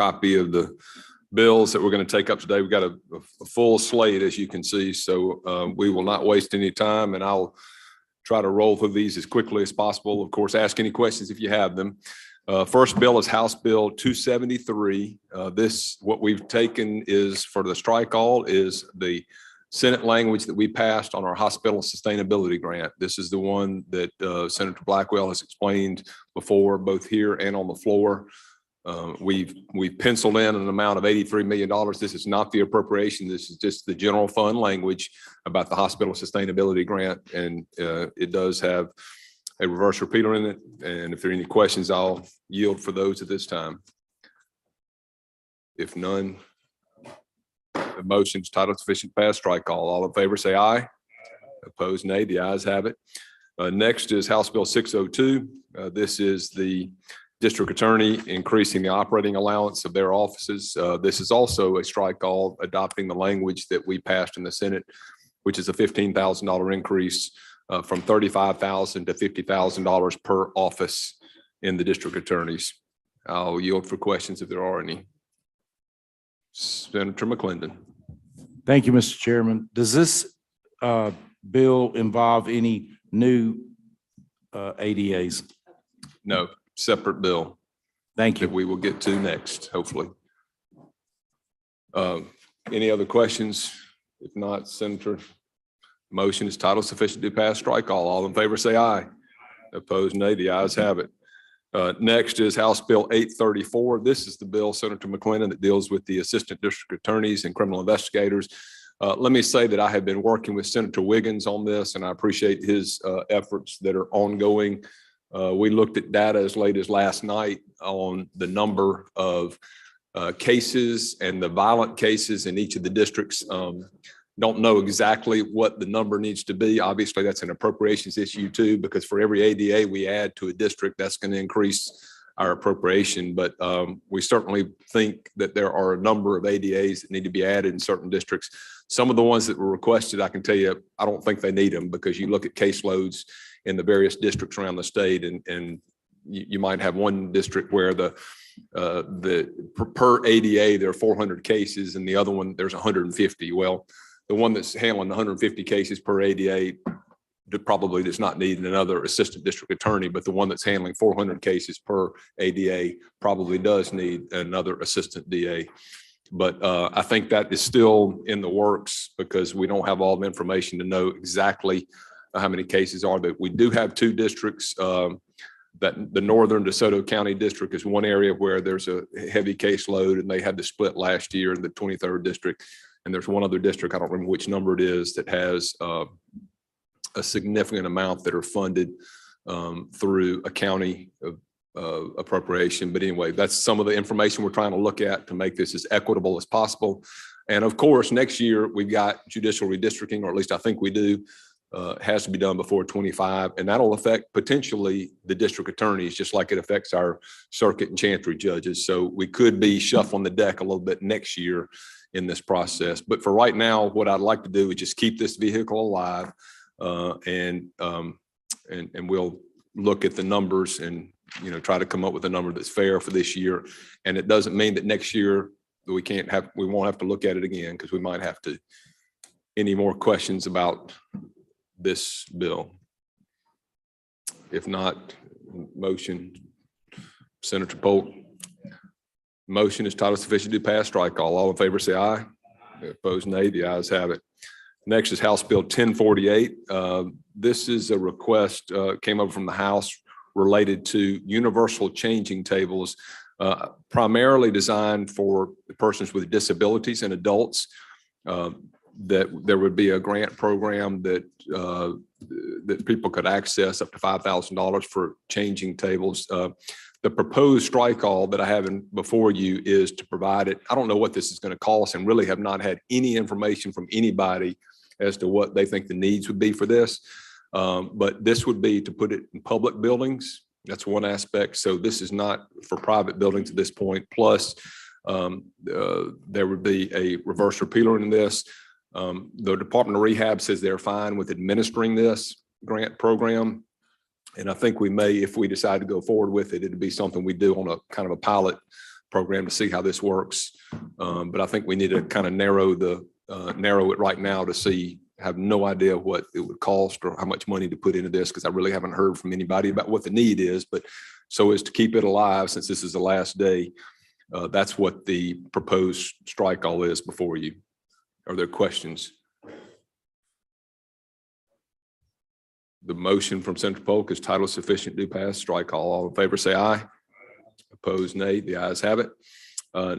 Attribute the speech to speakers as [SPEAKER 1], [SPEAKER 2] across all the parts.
[SPEAKER 1] copy of the bills that we're going to take up today. We've got a full slate, as you can see, so we will not waste any time, and I'll try to roll through these as quickly as possible. Of course, ask any questions if you have them. First bill is House Bill 273. What we've taken is for the strike all is the Senate language that we passed on our hospital sustainability grant. This is the one that Senator Blackwell has explained before, both here and on the floor. We've penciled in an amount of $83 million. This is not the appropriation. This is just the general fund language about the hospital sustainability grant. And it does have a reverse repeater in it. And if there are any questions, I'll yield for those at this time. If none, the motion is titled sufficient to pass strike all. All in favor say aye. Opposed nay. The ayes have it. Next is House Bill 602. This is the district attorney increasing the operating allowance of their offices. This is also a strike all, adopting the language that we passed in the Senate, which is a $15,000 increase from $35,000 to $50,000 per office in the district attorneys. I'll yield for questions if there are any. Senator McClendon.
[SPEAKER 2] Thank you, Mr. Chairman. Does this bill involve any new ADAs?
[SPEAKER 1] No, separate bill.
[SPEAKER 2] Thank you.
[SPEAKER 1] That we will get to next, hopefully. Any other questions? If not, Senator, motion is titled sufficient to pass strike all. All in favor say aye. Opposed nay. The ayes have it. Next is House Bill 834. This is the bill, Senator McClendon, that deals with the assistant district attorneys and criminal investigators. Let me say that I have been working with Senator Wiggins on this, and I appreciate his efforts that are ongoing. We looked at data as late as last night on the number of cases and the violent cases in each of the districts. Don't know exactly what the number needs to be. Obviously, that's an appropriations issue too, because for every ADA we add to a district, that's going to increase our appropriation. But we certainly think that there are a number of ADAs that need to be added in certain districts. Some of the ones that were requested, I can tell you, I don't think they need them, because you look at caseloads in the various districts around the state, and you might have one district where the per ADA there are 400 cases, and the other one there's 150. Well, the one that's handling 150 cases per ADA probably does not need another assistant district attorney, but the one that's handling 400 cases per ADA probably does need another assistant DA. But I think that is still in the works, because we don't have all the information to know exactly how many cases are. But we do have two districts. That the Northern DeSoto County District is one area where there's a heavy caseload, and they had to split last year in the 23rd district. And there's one other district, I don't remember which number it is, that has a significant amount that are funded through a county appropriation. But anyway, that's some of the information we're trying to look at to make this as equitable as possible. And of course, next year we've got judicial redistricting, or at least I think we do. Has to be done before 25, and that'll affect potentially the district attorneys, just like it affects our circuit and chancery judges. So we could be shuffling the deck a little bit next year in this process. But for right now, what I'd like to do is just keep this vehicle alive, and we'll look at the numbers and try to come up with a number that's fair for this year. And it doesn't mean that next year we won't have to look at it again, because we might have to. Any more questions about this bill? If not, motion, Senator Polk. Motion is titled sufficient to pass strike all. All in favor say aye. Opposed nay. The ayes have it. Next is House Bill 1048. This is a request came over from the House related to universal changing tables, primarily designed for persons with disabilities and adults. That there would be a grant program that that people could access up to $5,000 for changing tables. The proposed strike all that I have before you is to provide it. I don't know what this is going to cost, and really have not had any information from anybody as to what they think the needs would be for this. But this would be to put it in public buildings. That's one aspect. So this is not for private buildings at this point. Plus, there would be a reverse repealer in this. The Department of Rehab says they're fine with administering this grant program. And I think we may, if we decide to go forward with it, it'd be something we do on a kind of a pilot program to see how this works. But I think we need to kind of narrow it right now to see. Have no idea what it would cost or how much money to put into this, because I really haven't heard from anybody about what the need is. But so as to keep it alive, since this is the last day, that's what the proposed strike all is before you. Are there questions? The motion from Senator Polk is title sufficient to pass, strike all. All in favor say aye. Opposed, nay. The ayes have it.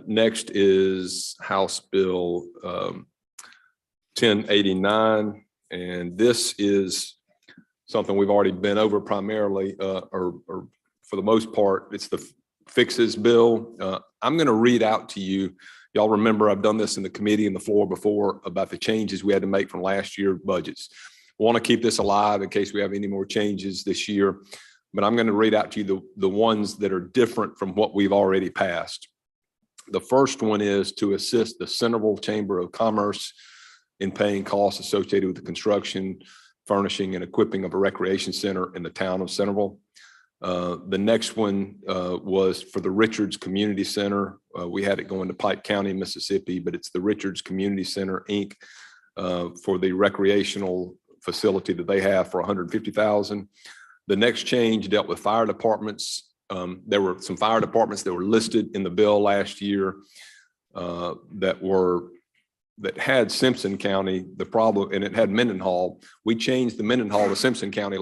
[SPEAKER 1] Next is House Bill 1089, and this is something we've already been over primarily, or for the most part. It's the fixes bill. I'm going to read out to you. Y'all remember I've done this in the committee and the floor before about the changes we had to make from last year's budgets. I want to keep this alive in case we have any more changes this year, but I'm going to read out to you the ones that are different from what we've already passed. The first one is to assist the Centerville Chamber of Commerce in paying costs associated with the construction, furnishing, and equipping of a recreation center in the town of Centerville. The next one was for the Richards Community Center. We had it going to Pike County, Mississippi, but it's the Richards Community Center, Inc. For the recreational facility that they have for $150,000. The next change dealt with fire departments. There were some fire departments that were listed in the bill last year that had Simpson County, the problem, and it had Mendenhall. We changed the Mendenhall to Simpson County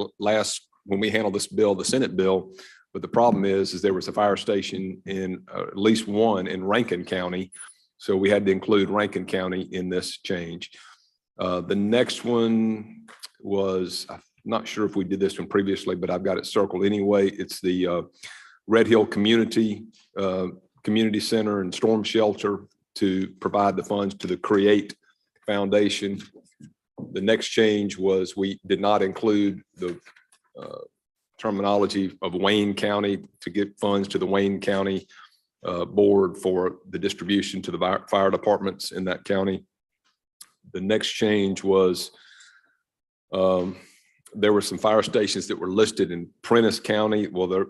[SPEAKER 1] when we handled this bill, the Senate bill. But the problem is there was a fire station in at least one in Rankin County. So we had to include Rankin County in this change. The next one was, I'm not sure if we did this one previously, but I've got it circled anyway. It's the Red Hill Community Center and Storm Shelter to provide the funds to the CREATE Foundation. The next change was we did not include the terminology of Wayne County to get funds to the Wayne County board for the distribution to the fire departments in that county. The next change was there were some fire stations that were listed in Prentiss County. Well, there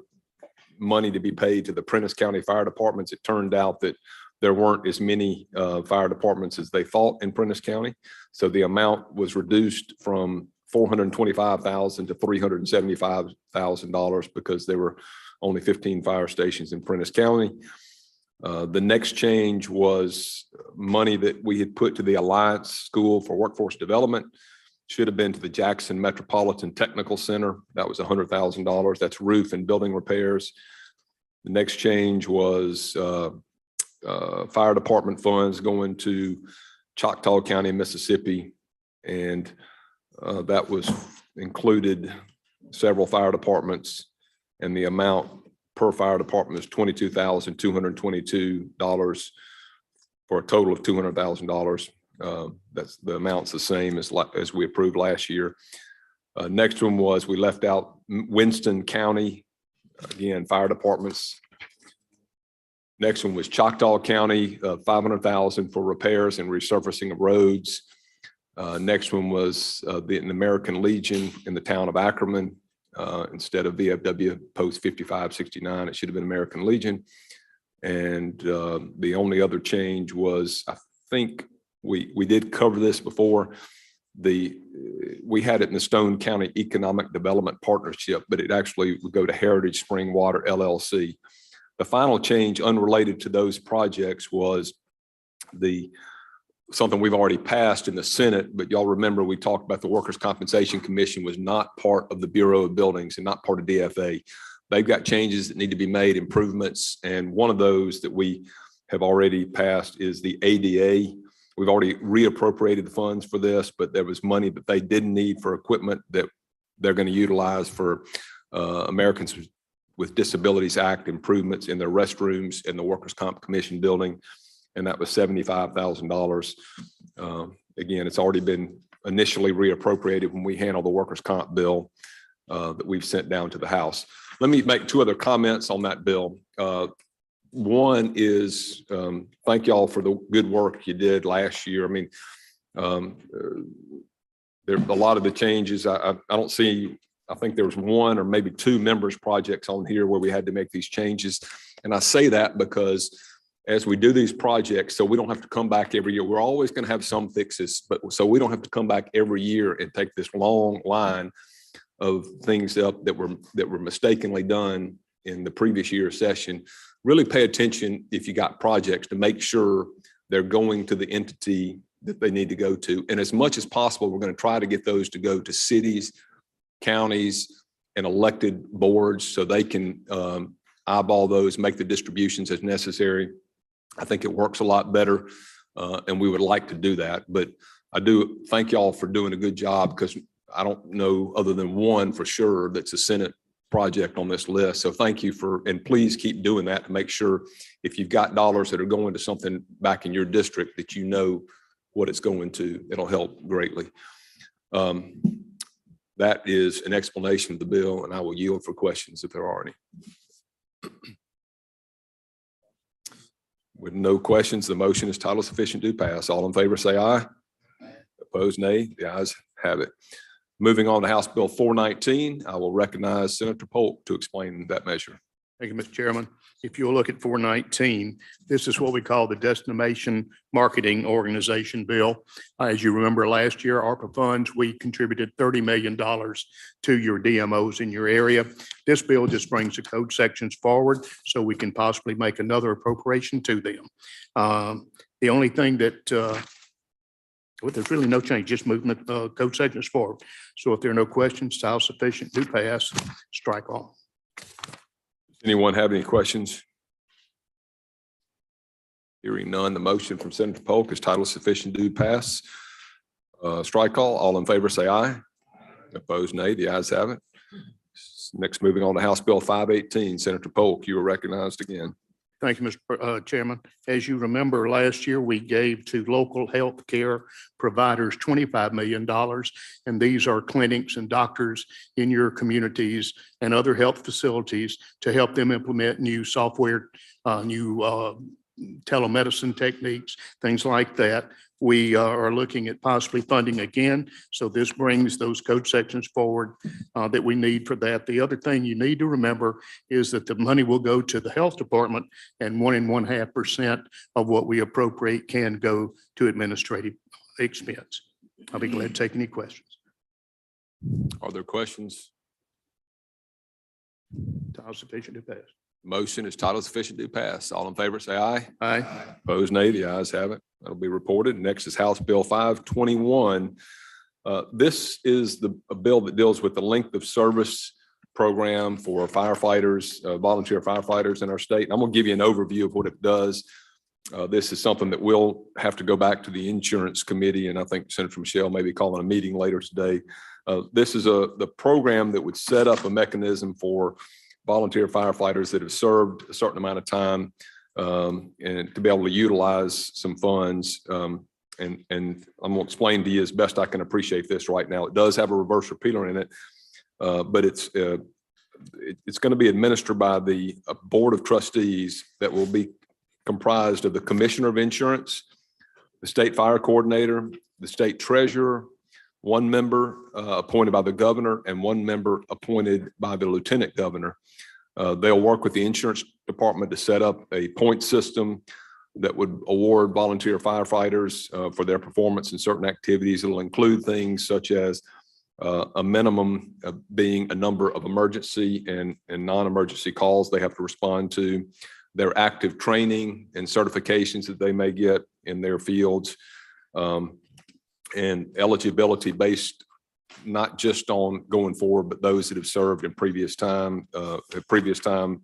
[SPEAKER 1] money to be paid to the Prentiss County fire departments. It turned out that there weren't as many fire departments as they thought in Prentiss County. So the amount was reduced from $425,000 to $375,000 because there were only 15 fire stations in Prentiss County. The next change was money that we had put to the Alliance School for Workforce Development. Should have been to the Jackson Metropolitan Technical Center. That was $100,000. That's roof and building repairs. The next change was fire department funds going to Choctaw County, Mississippi. And that was included several fire departments, and the amount per fire department is $22,222 for a total of $200,000. That's the amount's the same as we approved last year. Next one was we left out Winston County, again, fire departments. Next one was Choctaw County, $500,000 for repairs and resurfacing of roads. Next one was the American Legion in the town of Ackerman. Instead of VFW Post 5569, it should have been American Legion. And the only other change was, I think we did cover this before. We had it in the Stone County Economic Development Partnership, but it actually would go to Heritage Spring Water LLC. The final change unrelated to those projects was something we've already passed in the Senate, but y'all remember we talked about the Workers' Compensation Commission was not part of the Bureau of Buildings and not part of DFA. They've got changes that need to be made, improvements, and one of those that we have already passed is the ADA. We've already reappropriated the funds for this, but there was money that they didn't need for equipment that they're going to utilize for Americans with Disabilities Act improvements in their restrooms in the Workers' Comp Commission building. And that was $75,000. Again, it's already been initially reappropriated when we handle the workers' comp bill that we've sent down to the House. Let me make two other comments on that bill. One is thank y'all for the good work you did last year. I mean, there a lot of the changes. I don't see. I think there was one or maybe two members projects on here where we had to make these changes. And I say that because as we do these projects, so we don't have to come back every year. We're always going to have some fixes, but so we don't have to come back every year and take this long line of things up that were mistakenly done in the previous year's session. Really pay attention if you got projects to make sure they're going to the entity that they need to go to. And as much as possible, we're going to try to get those to go to cities, counties, and elected boards so they can eyeball those, make the distributions as necessary. I think it works a lot better, and we would like to do that. But I do thank y'all for doing a good job, because I don't know other than one for sure that's a Senate project on this list. So thank you and please keep doing that to make sure if you've got dollars that are going to something back in your district that you know what it's going to. It'll help greatly. That is an explanation of the bill, and I will yield for questions if there are any. With no questions, the motion is title sufficient to pass. All in favor say aye. Opposed, nay. The ayes have it. Moving on to House Bill 419, I will recognize Senator Polk to explain that measure.
[SPEAKER 3] Thank you, Mr. Chairman. If you'll look at 419, this is what we call the Destination Marketing Organization Bill. As you remember, last year, ARPA funds, we contributed $30 million to your DMOs in your area. This bill just brings the code sections forward so we can possibly make another appropriation to them. The only thing that well, there's really no change, just moving the code sections forward. So if there are no questions, title sufficient to pass, strike all.
[SPEAKER 1] Anyone have any questions? Hearing none, the motion from Senator Polk is title sufficient to pass. Strike all in favor say aye. Opposed, nay. The ayes have it. Next, moving on to House Bill 518, Senator Polk, you are recognized again.
[SPEAKER 3] Thank you, Mr. Chairman. As you remember, last year, we gave to local health care providers $25 million. And these are clinics and doctors in your communities and other health facilities to help them implement new software, new telemedicine techniques, things like that. We are looking at possibly funding again. So this brings those code sections forward that we need for that. The other thing you need to remember is that the money will go to the health department, and 1.5% of what we appropriate can go to administrative expense. I'll be glad to take any questions.
[SPEAKER 1] Are there questions?
[SPEAKER 3] Title sufficient to pass.
[SPEAKER 1] Motion is title sufficient to pass. All in favor say aye.
[SPEAKER 3] Aye.
[SPEAKER 1] Opposed, nay. The ayes have it. That'll be reported. Next is House Bill 521. This is a bill that deals with the length of service program for firefighters, volunteer firefighters in our state. And I'm going to give you an overview of what it does. This is something that will have to go back to the insurance committee, and I think Senator Michelle may be calling a meeting later today. This is the program that would set up a mechanism for volunteer firefighters that have served a certain amount of time and to be able to utilize some funds. And I'm going to explain to you as best I can appreciate this right now. It does have a reverse repealer in it, but it's going to be administered by the board of trustees that will be comprised of the commissioner of insurance, the state fire coordinator, the state treasurer, one member appointed by the governor, and one member appointed by the lieutenant governor. They'll work with the insurance department to set up a point system that would award volunteer firefighters for their performance in certain activities. It'll include things such as a minimum being a number of emergency and non-emergency calls they have to respond to, their active training and certifications that they may get in their fields, and eligibility based not just on going forward, but those that have served in previous time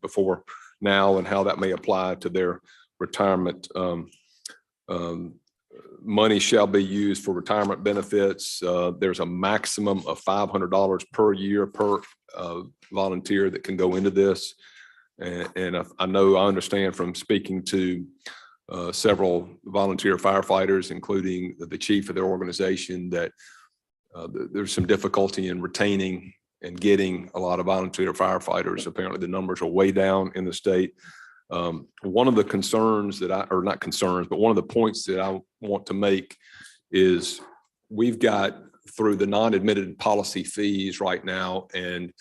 [SPEAKER 1] before now, and how that may apply to their retirement. Money shall be used for retirement benefits. There's a maximum of $500 per year per volunteer that can go into this. And I understand from speaking to several volunteer firefighters, including the chief of their organization, that there's some difficulty in retaining and getting a lot of volunteer firefighters. Apparently the numbers are way down in the state. One of the concerns that not concerns, but one of the points that I want to make is we've got through the non-admitted policy fees right now, and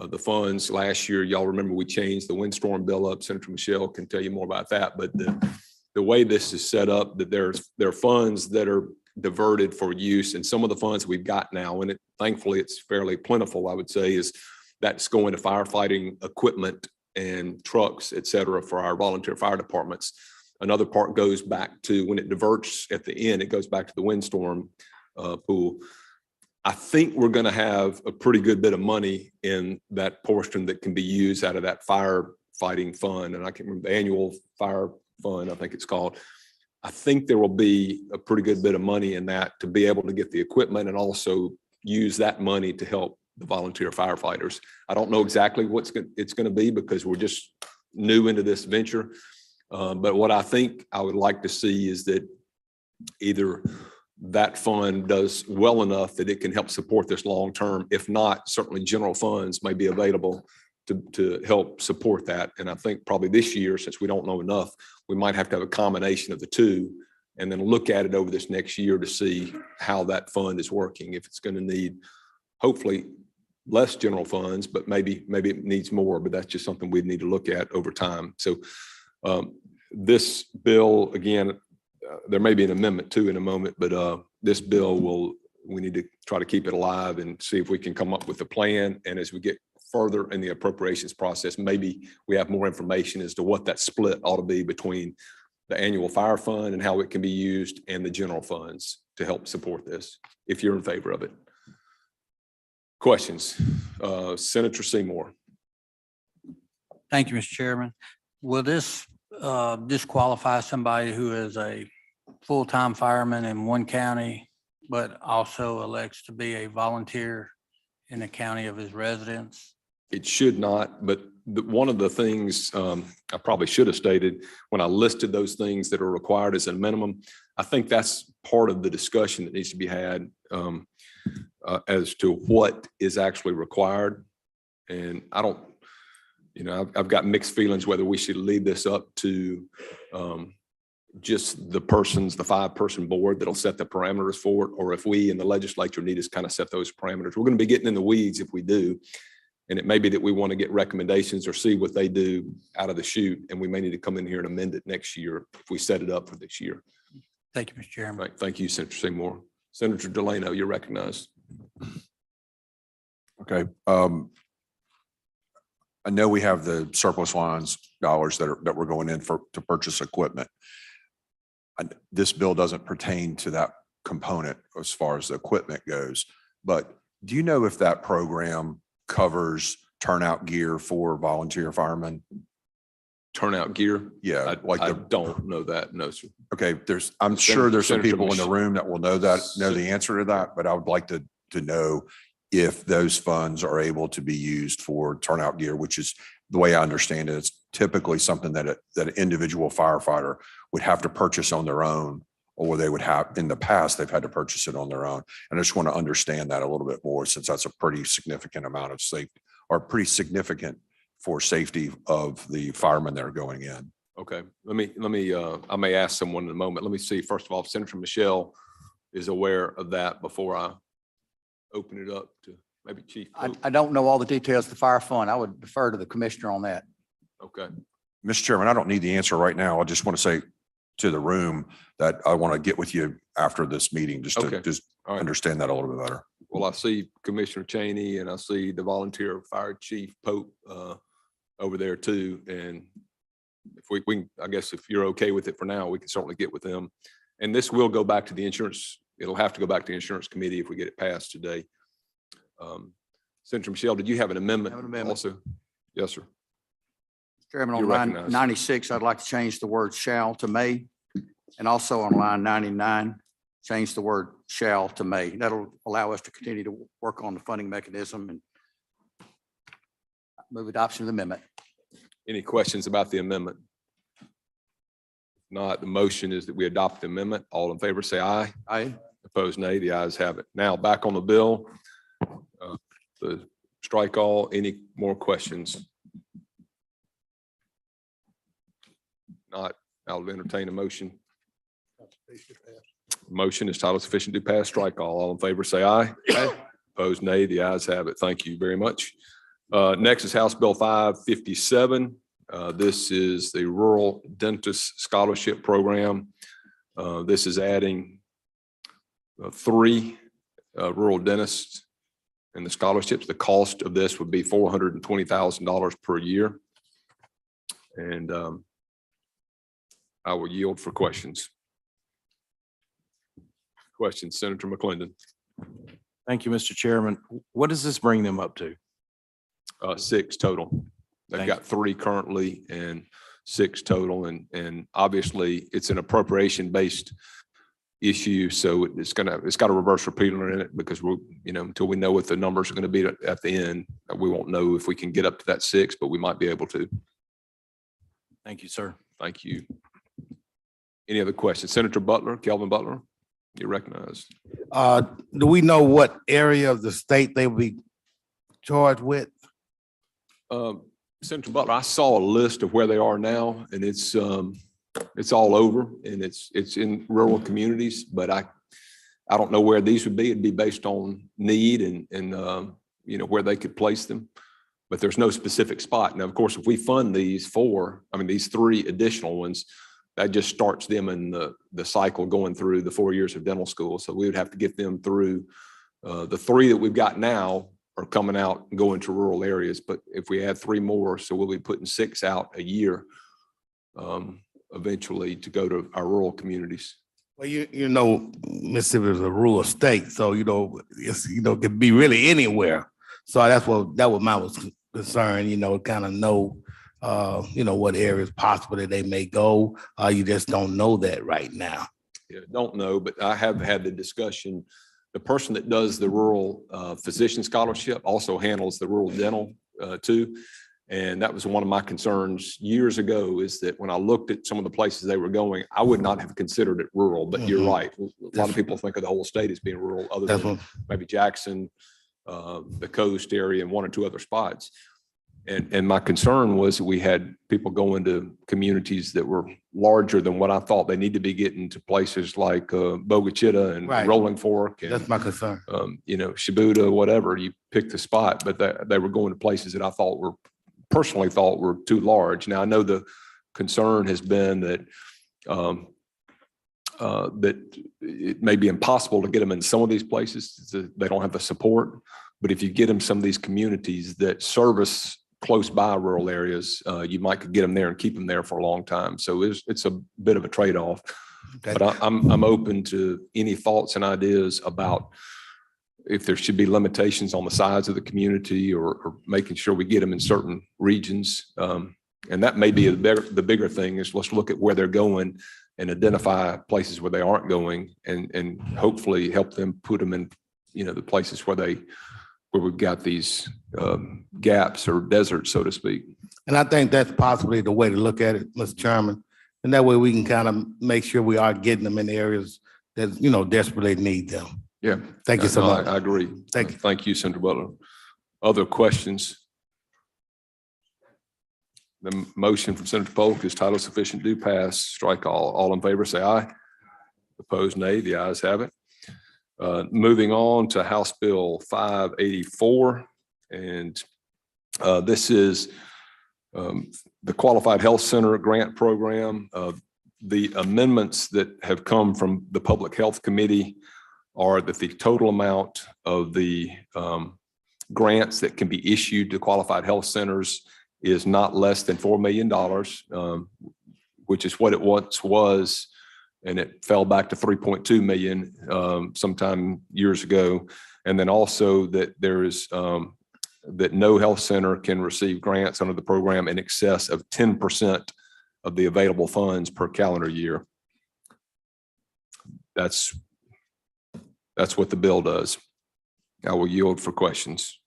[SPEAKER 1] the funds last year. Y'all remember we changed the windstorm bill up. Senator Michelle can tell you more about that. But the way this is set up, that there are funds that are diverted for use, and some of the funds we've got now, and thankfully it's fairly plentiful, I would say, is that's going to firefighting equipment and trucks, et cetera, for our volunteer fire departments. Another part goes back to, when it diverts at the end, it goes back to the windstorm pool. I think we're going to have a pretty good bit of money in that portion that can be used out of that firefighting fund. And I can't remember the annual fire fund, I think it's called. I think there will be a pretty good bit of money in that to be able to get the equipment and also use that money to help the volunteer firefighters. I don't know exactly what it's going to be because we're just new into this venture. But what I think I would like to see is that either that fund does well enough that it can help support this long term. If not, certainly general funds may be available to help support that. And I think probably this year, since we don't know enough, we might have to have a combination of the two and then look at it over this next year to see how that fund is working. If it's going to need, hopefully, less general funds, but maybe it needs more, but that's just something we need to look at over time. So this bill, again, there may be an amendment too in a moment, but this bill we need to try to keep it alive and see if we can come up with a plan. And as we get further in the appropriations process, maybe we have more information as to what that split ought to be between the annual fire fund and how it can be used and the general funds to help support this, if you're in favor of it. Questions? Senator Seymour.
[SPEAKER 4] Thank you, Mr. Chairman. Will this disqualify somebody who is a full-time fireman in one county, but also elects to be a volunteer in the county of his residence?
[SPEAKER 1] It should not, but one of the things I probably should have stated when I listed those things that are required as a minimum, I think that's part of the discussion that needs to be had as to what is actually required. And I don't, I've got mixed feelings whether we should leave this up to just the 5-person board that'll set the parameters for it, or if we in the legislature need to kind of set those parameters. We're going to be getting in the weeds if we do. And it may be that we want to get recommendations or see what they do out of the chute, and we may need to come in here and amend it next year if we set it up for this year.
[SPEAKER 4] Thank you, Mr. Chairman.
[SPEAKER 1] Right. Thank you, Senator Seymour. Senator Delano, you're recognized.
[SPEAKER 5] Okay. I know we have the surplus lines dollars that we're going in to purchase equipment. This bill doesn't pertain to that component as far as the equipment goes, but do you know if that program covers turnout gear for volunteer firemen?
[SPEAKER 1] Turnout gear?
[SPEAKER 5] Yeah.
[SPEAKER 1] I don't know that. No, sir.
[SPEAKER 5] Okay. I'm sure there's some
[SPEAKER 1] Senator
[SPEAKER 5] people in the room that will know the answer to that, but I would like to know if those funds are able to be used for turnout gear, which is the way I understand it. It's typically something that an individual firefighter would have to purchase on their own, or they would have in the past, they've had to purchase it on their own. And I just want to understand that a little bit more, since that's a pretty significant amount of safety, or pretty significant for safety of the firemen that are going in.
[SPEAKER 1] Okay. Let me, I may ask someone in a moment. Let me see, first of all, if Senator Michelle is aware of that before I open it up to maybe Chief.
[SPEAKER 6] I don't know all the details of the fire fund. I would defer to the commissioner on that.
[SPEAKER 1] Okay.
[SPEAKER 5] Mr. Chairman, I don't need the answer right now. I just want to say to the room that I want to get with you after this meeting, just to
[SPEAKER 1] All right.
[SPEAKER 5] understand that a little bit better.
[SPEAKER 1] Well, I see Commissioner Cheney and I see the volunteer fire chief Pope over there too. And if we can, I guess if you're okay with it for now, we can certainly get with them. And this will go back to the insurance. It'll have to go back to the insurance committee if we get it passed today. Senator Michelle, did you have an amendment also? Yes, sir.
[SPEAKER 6] Chairman, on
[SPEAKER 1] You're
[SPEAKER 6] line
[SPEAKER 1] recognized.
[SPEAKER 6] 96, I'd like to change the word shall to may. And also on line 99, change the word shall to may. That'll allow us to continue to work on the funding mechanism and move adoption of the amendment.
[SPEAKER 1] Any questions about the amendment? If not, the motion is that we adopt the amendment. All in favor, say aye.
[SPEAKER 6] Aye.
[SPEAKER 1] Opposed, nay. The ayes have it. Now back on the bill. The strike all. Any more questions? Not, I'll entertain a motion. Motion is titled sufficient to pass, strike all. All in favor, say aye. Opposed, nay. The ayes have it. Thank you very much. Next is House Bill 557. This is the Rural Dentist Scholarship Program. This is adding 3 rural dentists in the scholarships. The cost of this would be $420,000 per year. And I will yield for questions. Questions, Senator McClendon.
[SPEAKER 2] Thank you, Mr. Chairman. What does this bring them up to?
[SPEAKER 1] 6 total. They've
[SPEAKER 2] Thank
[SPEAKER 1] got 3 currently and 6 total. And obviously it's an appropriation based issue. So it's got a reverse repealer in it because we'll, until we know what the numbers are going to be at the end, we won't know if we can get up to that 6, but we might be able to.
[SPEAKER 2] Thank you, sir.
[SPEAKER 1] Thank you. Any other questions? Senator Butler, Kelvin Butler, you're recognized.
[SPEAKER 7] Do we know what area of the state they will be charged with?
[SPEAKER 1] Senator Butler, I saw a list of where they are now, and it's all over, and it's in rural communities, but I don't know where these would be. It'd be based on need and where they could place them, but there's no specific spot. Now, of course, if we fund these 3 additional ones, that just starts them in the cycle going through the 4 years of dental school. So we would have to get them through the 3 that we've got now are coming out and going to rural areas. But if we add 3 more, so we'll be putting 6 out a year eventually to go to our rural communities.
[SPEAKER 7] Well, Mississippi is a rural state, so it's could be really anywhere. So that was my concern. Kind of know what areas possible that they may go. You just don't know that right now.
[SPEAKER 1] Yeah, don't know, but I have had the discussion. The person that does the rural physician scholarship also handles the rural dental too. And that was one of my concerns years ago, is that when I looked at some of the places they were going, I would not have considered it rural, but you're right. A lot of people think of the whole state as being rural, other than maybe Jackson, the coast area, and 1 or 2 other spots. And my concern was that we had people going to communities that were larger than what I thought they need to be getting to, places like Bogachita and
[SPEAKER 7] Right.
[SPEAKER 1] Rolling Fork. And,
[SPEAKER 7] That's my concern.
[SPEAKER 1] Shibuda, whatever, you pick the spot, but they were going to places that I personally thought were too large. Now, I know the concern has been that that it may be impossible to get them in some of these places. They don't have the support, but if you get them some of these communities that service close by rural areas, you might could get them there and keep them there for a long time. So it's a bit of a trade-off.
[SPEAKER 7] Okay.
[SPEAKER 1] But I'm open to any thoughts and ideas about if there should be limitations on the size of the community, or making sure we get them in certain regions. And that may be the bigger thing, is let's look at where they're going and identify places where they aren't going, and hopefully help them put them in, the places where we've got these gaps or deserts, so to speak.
[SPEAKER 7] And I think that's possibly the way to look at it, Mr. Chairman. And that way we can kind of make sure we are getting them in areas that, desperately need them.
[SPEAKER 1] Yeah.
[SPEAKER 7] Thank you so
[SPEAKER 1] No,
[SPEAKER 7] much.
[SPEAKER 1] I agree.
[SPEAKER 7] Thank you.
[SPEAKER 1] Thank you, Senator Butler. Other questions? The motion from Senator Polk is title sufficient, do pass, strike all. All in favor, say aye. Opposed, nay. The ayes have it. Moving on to House Bill 584. And this is the Qualified Health Center Grant Program. The amendments that have come from the Public Health Committee are that the total amount of the grants that can be issued to qualified health centers is not less than $4 million, which is what it once was. And it fell back to 3.2 million sometime years ago. And then also that there is that no health center can receive grants under the program in excess of 10% of the available funds per calendar year. That's what the bill does. I will yield for questions.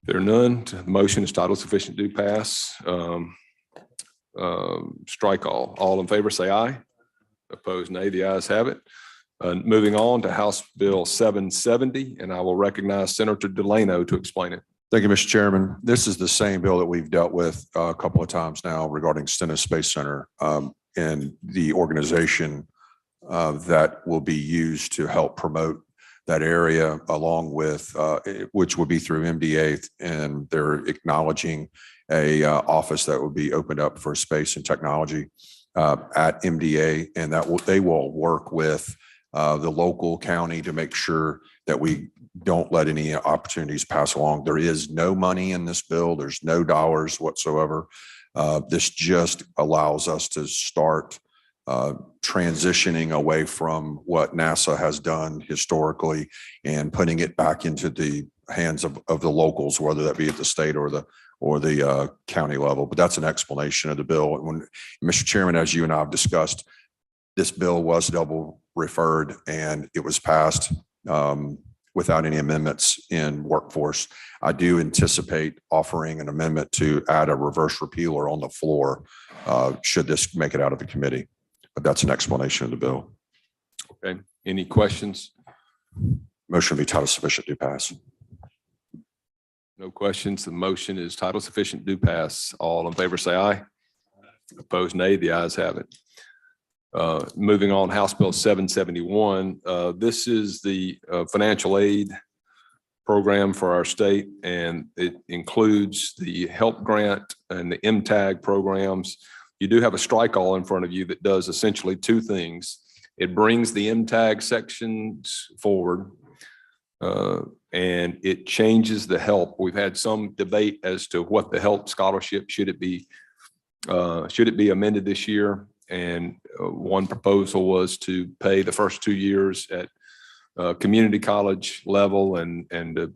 [SPEAKER 1] There are none. The motion is title sufficient, do pass. Strike all. All in favor, say aye. Opposed, nay. The ayes have it. Moving on to House Bill 770, and I will recognize Senator Delano to explain it.
[SPEAKER 5] Thank you, Mr. Chairman. This is the same bill that we've dealt with a couple of times now regarding Stennis Space Center and the organization that will be used to help promote that area along with, which would be through MDA, and they're acknowledging a office that would be opened up for space and technology at MDA, and they will work with the local county to make sure that we don't let any opportunities pass along. There is no money in this bill. There's no dollars whatsoever. This just allows us to start transitioning away from what NASA has done historically and putting it back into the hands of the locals, whether that be at the state or the county level. But that's an explanation of the bill. When, Mr. Chairman, as you and I have discussed, this bill was double referred and it was passed without any amendments in workforce. I do anticipate offering an amendment to add a reverse repealer on the floor should this make it out of the committee. But that's an explanation of the bill.
[SPEAKER 1] Okay, any questions?
[SPEAKER 5] Motion will be title sufficient to pass.
[SPEAKER 1] No questions. The motion is title sufficient to pass. All in favor, say aye. Opposed, nay. The ayes have it. Moving on, House Bill 771. This is the financial aid program for our state, and it includes the HELP grant and the MTAG programs. You do have a strike all in front of you that does essentially two things. It brings the MTAG sections forward, and it changes the HELP. We've had some debate as to what the HELP scholarship should it be amended this year. And one proposal was to pay the first 2 years at community college level and the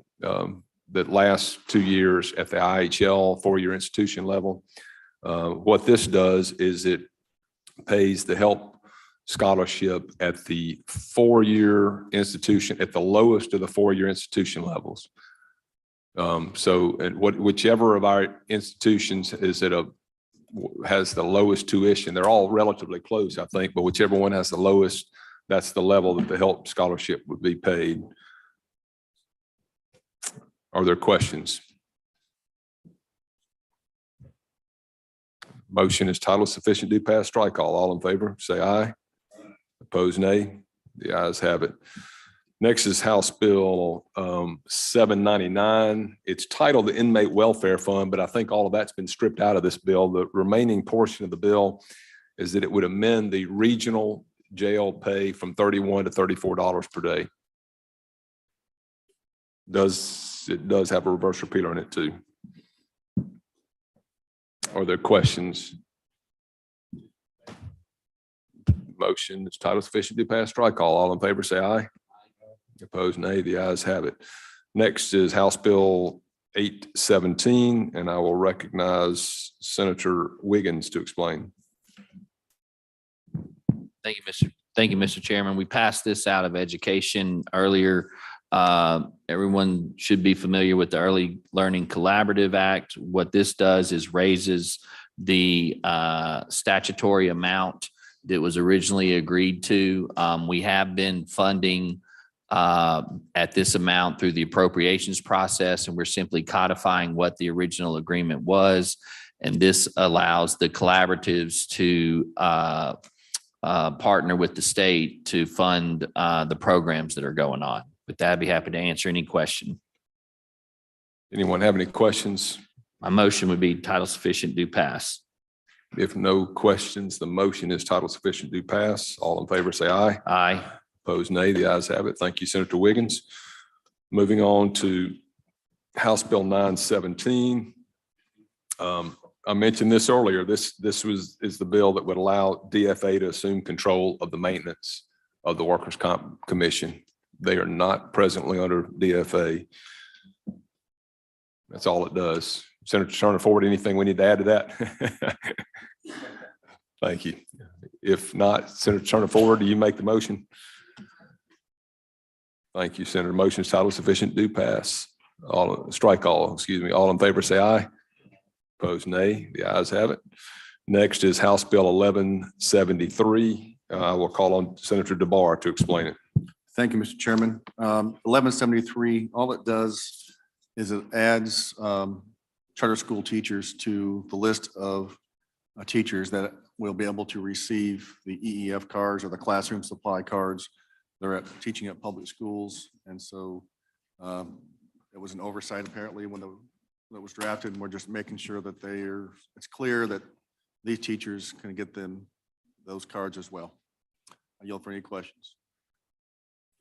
[SPEAKER 1] last 2 years at the IHL 4-year institution level. What this does is it pays the HELP scholarship at the 4-year institution, at the lowest of the 4-year institution levels. So whichever of our institutions has the lowest tuition, they're all relatively close, I think, but whichever one has the lowest, that's the level that the HELP scholarship would be paid. Are there questions? Motion is title sufficient to pass, strike all. All in favor, say aye. Opposed, nay. The ayes have it. Next is House Bill 799. It's titled the Inmate Welfare Fund, but I think all of that's been stripped out of this bill. The remaining portion of the bill is that it would amend the regional jail pay from $31 to $34 per day. It does have a reverse repealer in it too. Are there questions? Motion is title sufficient to pass, strike all. All in favor, say aye. Opposed, nay. The ayes have it. Next is House Bill 817, and I will recognize Senator Wiggins to explain.
[SPEAKER 8] Thank you, Mr. Chairman. We passed this out of education earlier. Everyone should be familiar with the Early Learning Collaborative Act. What this does is raises the statutory amount that was originally agreed to. We have been funding at this amount through the appropriations process, and we're simply codifying what the original agreement was. And this allows the collaboratives to partner with the state to fund the programs that are going on. With that, I'd be happy to answer any question.
[SPEAKER 1] Anyone have any questions?
[SPEAKER 8] My motion would be title sufficient to pass.
[SPEAKER 1] If no questions, the motion is title sufficient to pass. All in favor, say aye.
[SPEAKER 8] Aye.
[SPEAKER 1] Opposed, nay. The ayes have it. Thank you, Senator Wiggins. Moving on to House Bill 917. I mentioned this earlier. This is the bill that would allow DFA to assume control of the maintenance of the Workers' Comp Commission. They are not presently under DFA. That's all it does. Senator Turner Ford, anything we need to add to that? Thank you. If not, Senator Turner Ford, do you make the motion? Thank you, Senator. Motion is title sufficient to pass. Strike all, excuse me. All in favor, say aye. Opposed, nay. The ayes have it. Next is House Bill 1173. I will call on Senator DeBar to explain it.
[SPEAKER 2] Thank you, Mr. Chairman. 1173, all it does is it adds charter school teachers to the list of teachers that will be able to receive the EEF cards or the classroom supply cards They're teaching at public schools. And so it was an oversight apparently when it was drafted. And we're just making sure that it's clear that these teachers can get them those cards as well. I yield for any questions.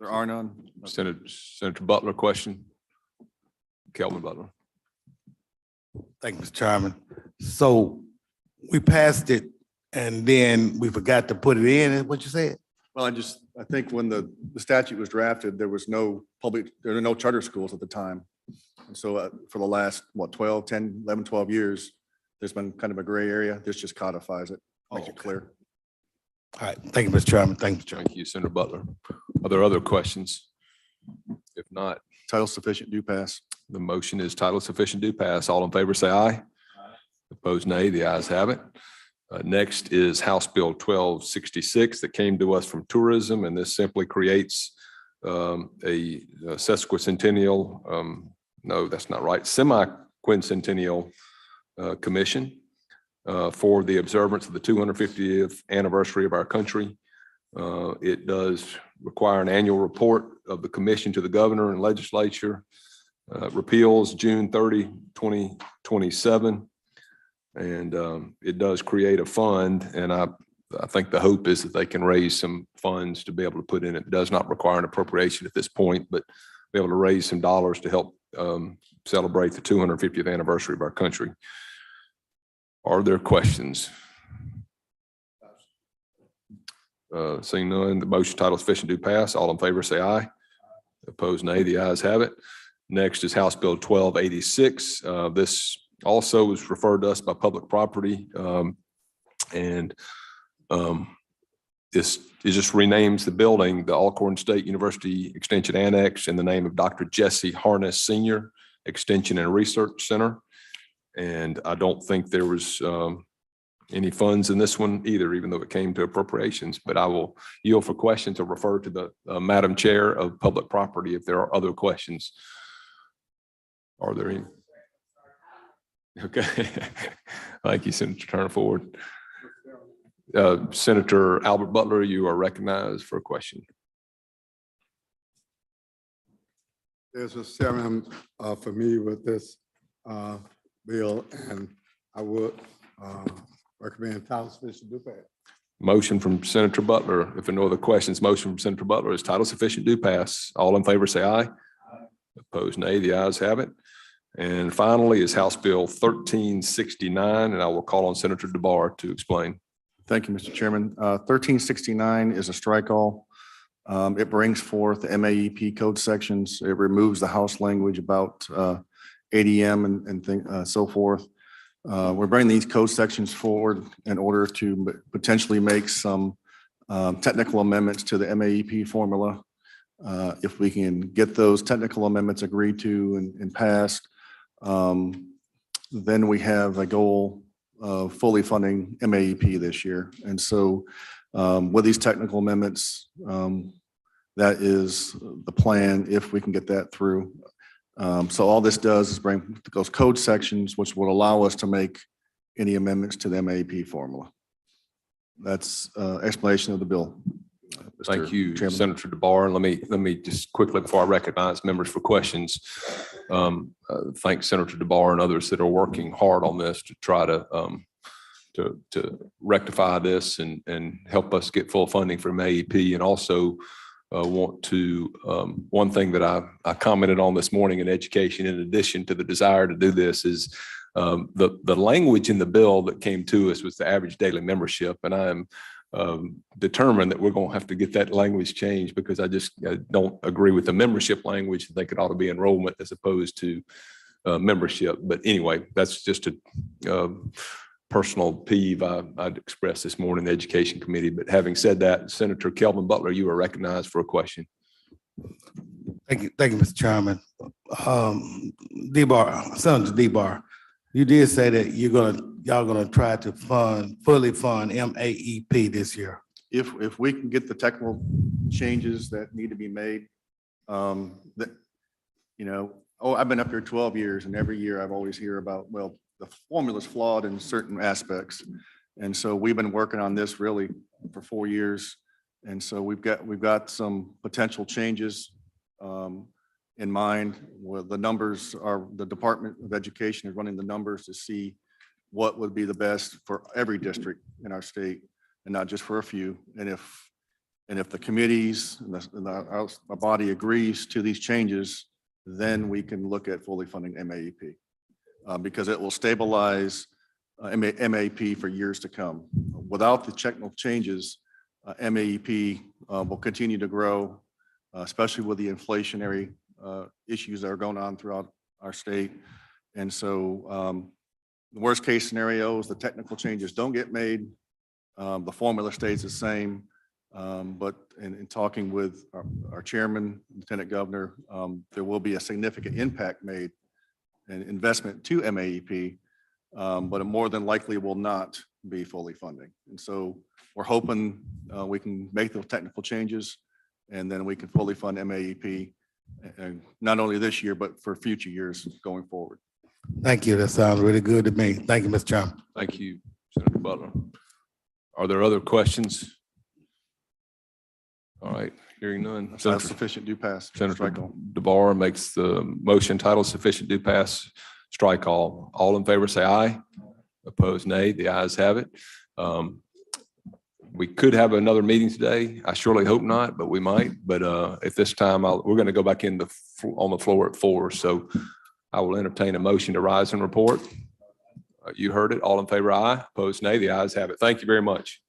[SPEAKER 2] There are none.
[SPEAKER 1] Senator Butler, question? Kelvin Butler.
[SPEAKER 7] Thank you, Mr. Chairman. So we passed it and then we forgot to put it in, is what you said?
[SPEAKER 2] Well, I think when the statute was drafted, there were no charter schools at the time. And so for the last, 12 years, there's been kind of a gray area. This just codifies it, makes it clear.
[SPEAKER 7] All right. Thank you, Mr. Chairman. Thank you, Chairman.
[SPEAKER 1] Thank you, Senator Butler. Are there other questions? If not,
[SPEAKER 2] Title sufficient, do pass.
[SPEAKER 1] the motion is title sufficient, do pass. All in favor, say aye. Opposed, nay. The ayes have it. Next is House Bill 1266 that came to us from tourism, and this simply creates a sesquicentennial, no, that's not right, semi-quincentennial commission for the observance of the 250th anniversary of our country. It does require an annual report of the commission to the governor and legislature. Repeals June 30, 2027. And it does create a fund, and I think the hope is that they can raise some funds to be able to put in. It does not require an appropriation at this point, but be able to raise some dollars to help celebrate the 250th anniversary of our country. Are there questions? Seeing none, the motion title sufficient to pass. All in favor, say aye. Opposed, nay. The ayes have it. Next is House Bill 1286. This also was referred to us by Public Property. This just renames the building, the Alcorn State University Extension Annex, in the name of Dr. Jesse Harness Senior Extension and Research Center. And I don't think there was any funds in this one either, even though it came to appropriations. But I will yield for questions or refer to the Madam Chair of Public Property if there are other questions. Are there any? Okay. Thank you, Senator Turner Ford. Senator Albert Butler, you are recognized for a question.
[SPEAKER 9] There's a Chairman familiar with this bill, and I would recommend title sufficient do pass.
[SPEAKER 1] Motion from Senator Butler. If there are no other questions, motion from Senator Butler is title sufficient do pass. All in favor, say aye. Opposed, nay. The ayes have it. And finally is House Bill 1369, and I will call on Senator DeBar to explain.
[SPEAKER 2] Thank you, Mr. Chairman. 1369 is a strike all. It brings forth the MAEP code sections. It removes the House language about ADM and so forth. We're bringing these code sections forward in order to potentially make some technical amendments to the MAEP formula. If we can get those technical amendments agreed to and passed, then we have a goal of fully funding MAEP this year. And so with these technical amendments, that is the plan if we can get that through. So all this does is bring those code sections, which will allow us to make any amendments to the MAEP formula. That's explanation of the bill.
[SPEAKER 1] Thank you,
[SPEAKER 2] Chairman.
[SPEAKER 1] Senator DeBar. Let me just quickly, before I recognize members for questions, thank Senator DeBar and others that are working hard on this to try to rectify this and help us get full funding for MAEP. And also want to, one thing that I commented on this morning in education, in addition to the desire to do this, is the language in the bill that came to us was the average daily membership. And I am determined that we're going to have to get that language changed, because I don't agree with the membership language. I think it ought to be enrollment as opposed to membership. But anyway, that's just a personal peeve I'd expressed this morning in the Education Committee. But having said that, Senator Kelvin Butler, you are recognized for a question.
[SPEAKER 7] Thank you, Mr. Chairman. DeBar, Senator DeBar, you did say that y'all gonna try to fully fund MAEP this year.
[SPEAKER 2] If we can get the technical changes that need to be made, I've been up here 12 years, and every year I've always hear about, well, the formula's flawed in certain aspects. And so we've been working on this really for 4 years. And so we've got some potential changes in mind, where the numbers are, the Department of Education is running the numbers to see what would be the best for every district in our state and not just for a few. And if the committees and our body agrees to these changes, then we can look at fully funding MAEP because it will stabilize MAEP for years to come. Without the technical changes, MAEP will continue to grow, especially with the inflationary issues that are going on throughout our state. And so the worst case scenario is the technical changes don't get made. The formula stays the same. But in talking with our chairman, Lieutenant Governor, there will be a significant impact made and investment to MAEP, but it more than likely will not be fully funding. And so we're hoping we can make those technical changes and then we can fully fund MAEP, and not only this year, but for future years going forward.
[SPEAKER 7] Thank you. That sounds really good to me. Thank you, Mr. Chairman.
[SPEAKER 1] Thank you, Senator Butler. Are there other questions? All right, hearing none.
[SPEAKER 2] That's
[SPEAKER 1] Senator
[SPEAKER 2] sufficient due pass.
[SPEAKER 1] Senator
[SPEAKER 2] Strike all.
[SPEAKER 1] DeBar makes the motion titled sufficient due pass, strike all. All in favor, say aye. Opposed, nay. The ayes have it. We could have another meeting today. I surely hope not, but we might. But at this time, we're going to go back on the floor at 4. So I will entertain a motion to rise and report. You heard it. All in favor, aye. Opposed, nay. The ayes have it. Thank you very much.